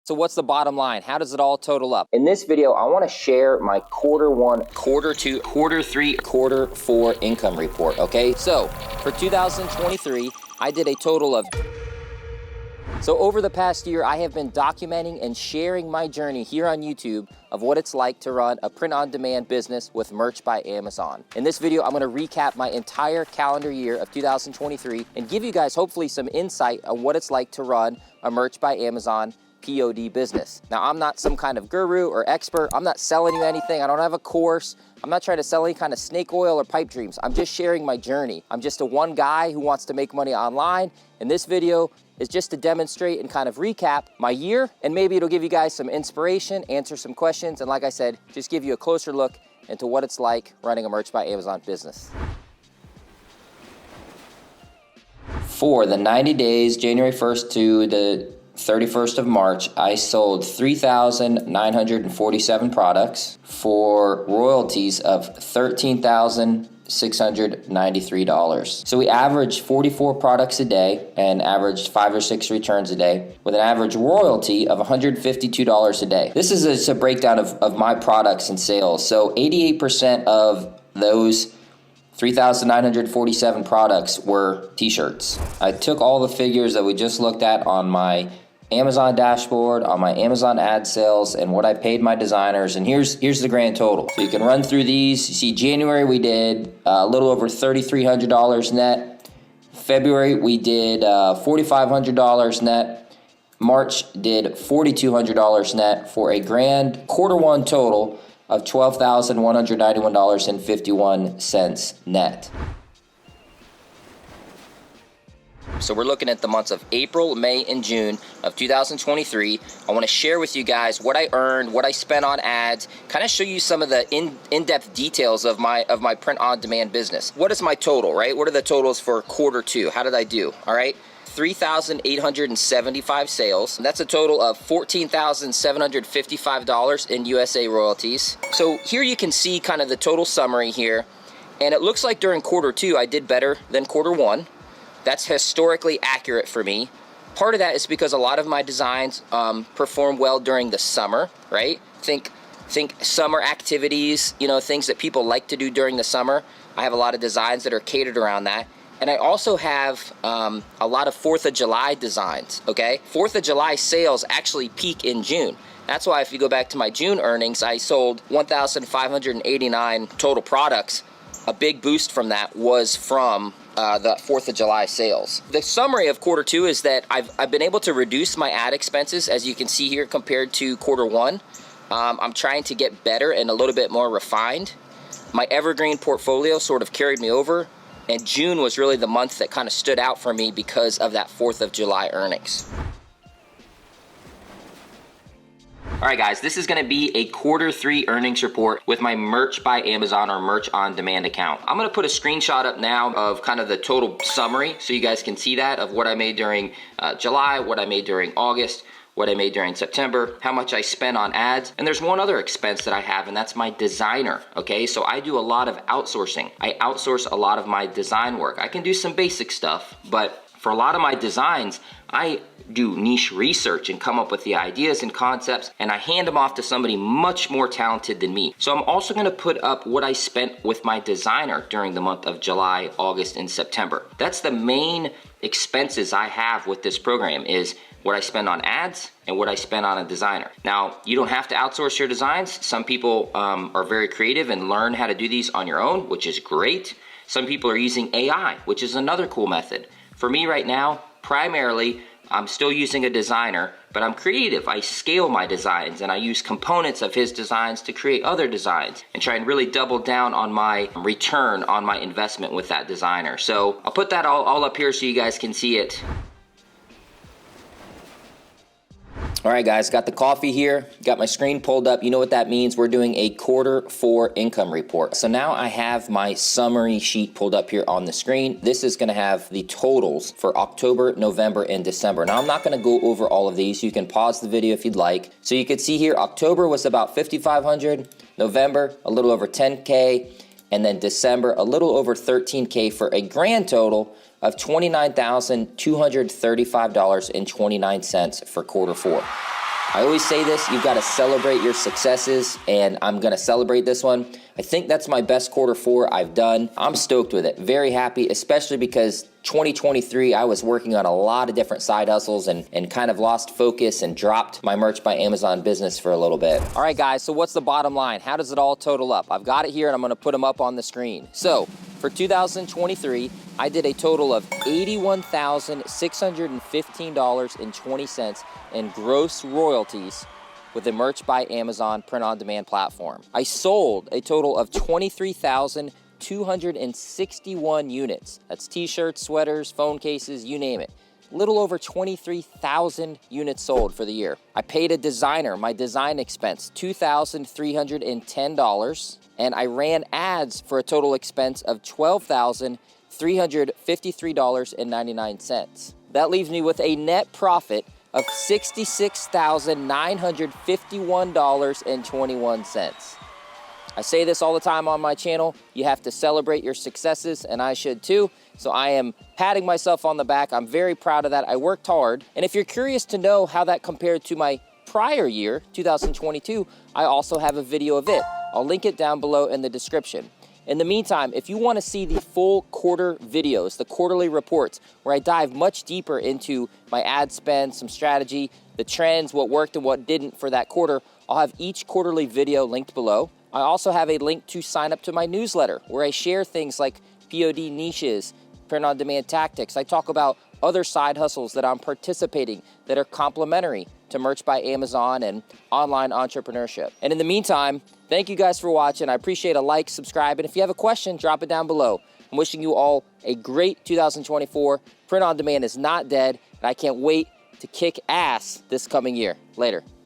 So what's the bottom line? How does it all total up? In this video, I want to share my quarter one, quarter two, quarter three, quarter four income report, okay? So for 2023, I did a total of... So over the past year, I have been documenting and sharing my journey here on YouTube of what it's like to run a print-on-demand business with Merch by Amazon. In this video, I'm gonna recap my entire calendar year of 2023 and give you guys hopefully some insight on what it's like to run a Merch by Amazon POD business. Now, I'm not some kind of guru or expert. I'm not selling you anything. I don't have a course. I'm not trying to sell any kind of snake oil or pipe dreams. I'm just sharing my journey. I'm just a one guy who wants to make money online. And this video is just to demonstrate and kind of recap my year, and maybe it'll give you guys some inspiration, answer some questions, and like I said, just give you a closer look into what it's like running a Merch by Amazon business. For the 90 days, January 1st to the 31st of March, I sold 3,947 products for royalties of $13,693. So we averaged 44 products a day and averaged 5 or 6 returns a day with an average royalty of $152 a day. This is just a breakdown of my products and sales. So 88% of those 3,947 products were t-shirts. I took all the figures that we just looked at on my Amazon dashboard, on my Amazon ad sales, and what I paid my designers, and here's the grand total. So you can run through these. You see, January we did a little over $3,300 net. February we did $4,500 net. March did $4,200 net for a grand quarter one total of $12,191.51 net. So we're looking at the months of April, May, and June of 2023. I want to share with you guys what I earned, what I spent on ads, kind of show you some of the in-depth details of my print-on-demand business. What is my total, right? What are the totals for quarter two? How did I do, all right? 3,875 sales. That's a total of $14,755 in USA royalties. So here you can see kind of the total summary here. And it looks like during quarter two, I did better than quarter one. That's historically accurate for me. Part of that is because a lot of my designs perform well during the summer, right? Think summer activities, you know, things that people like to do during the summer. I have a lot of designs that are catered around that. And I also have a lot of 4th of July designs, okay? 4th of July sales actually peak in June. That's why if you go back to my June earnings, I sold 1,589 total products. A big boost from that was from the 4th of July sales. The summary of quarter two is that I've been able to reduce my ad expenses, as you can see here, compared to quarter one. I'm trying to get better and a little bit more refined. My evergreen portfolio sort of carried me over, and June was really the month that kind of stood out for me because of that 4th of July earnings. All right, guys, this is gonna be a quarter three earnings report with my Merch by Amazon or Merch on Demand account. I'm gonna put a screenshot up now of kind of the total summary so you guys can see that of what I made during July, what I made during August, what I made during September, how much I spent on ads. And there's one other expense that I have, and that's my designer, okay? So I do a lot of outsourcing. I outsource a lot of my design work. I can do some basic stuff, but for a lot of my designs, I do niche research and come up with the ideas and concepts, and I hand them off to somebody much more talented than me. So I'm also gonna put up what I spent with my designer during the month of July, August, and September. That's the main expenses I have with this program, is what I spend on ads and what I spend on a designer. Now, you don't have to outsource your designs. Some people are very creative and learn how to do these on your own, which is great. Some people are using AI, which is another cool method. For me right now, primarily, I'm still using a designer, but I'm creative. I scale my designs and I use components of his designs to create other designs and try and really double down on my return on my investment with that designer. So I'll put that all up here so you guys can see it. All right, guys, got the coffee here, got my screen pulled up. You know what that means? We're doing a quarter four income report. So now I have my summary sheet pulled up here on the screen. This is gonna have the totals for October, November, and December. Now, I'm not gonna go over all of these. You can pause the video if you'd like. So you can see here, October was about 5,500, November, a little over 10K, and then December, a little over 13K for a grand total of $29,235.29 for quarter four. I always say this, you've got to celebrate your successes, and I'm going to celebrate this one. I think that's my best quarter 4 I've done. I'm stoked with it, very happy, especially because 2023, I was working on a lot of different side hustles and kind of lost focus and dropped my Merch by Amazon business for a little bit. All right, guys, so what's the bottom line? How does it all total up? I've got it here, and I'm going to put them up on the screen. So for 2023, I did a total of $81,615.20 in gross royalties with the Merch by Amazon print-on-demand platform. I sold a total of 23,261 units. That's t-shirts, sweaters, phone cases, you name it. Little over 23,000 units sold for the year. I paid a designer my design expense, $2,310, and I ran ads for a total expense of $12,353.99. That leaves me with a net profit of $66,951.21. I say this all the time on my channel, you have to celebrate your successes, and I should too. So I am patting myself on the back. I'm very proud of that. I worked hard. And if you're curious to know how that compared to my prior year, 2022, I also have a video of it. I'll link it down below in the description. In the meantime, if you want to see the full quarter videos, the quarterly reports, where I dive much deeper into my ad spend, some strategy, the trends, what worked and what didn't for that quarter, I'll have each quarterly video linked below. I also have a link to sign up to my newsletter, where I share things like POD niches, print-on-demand tactics. I talk about other side hustles that I'm participating that are complementary to Merch by Amazon and online entrepreneurship. And in the meantime, thank you guys for watching. I appreciate a like, subscribe, and if you have a question, drop it down below. I'm wishing you all a great 2024. Print on demand is not dead, and I can't wait to kick ass this coming year. Later.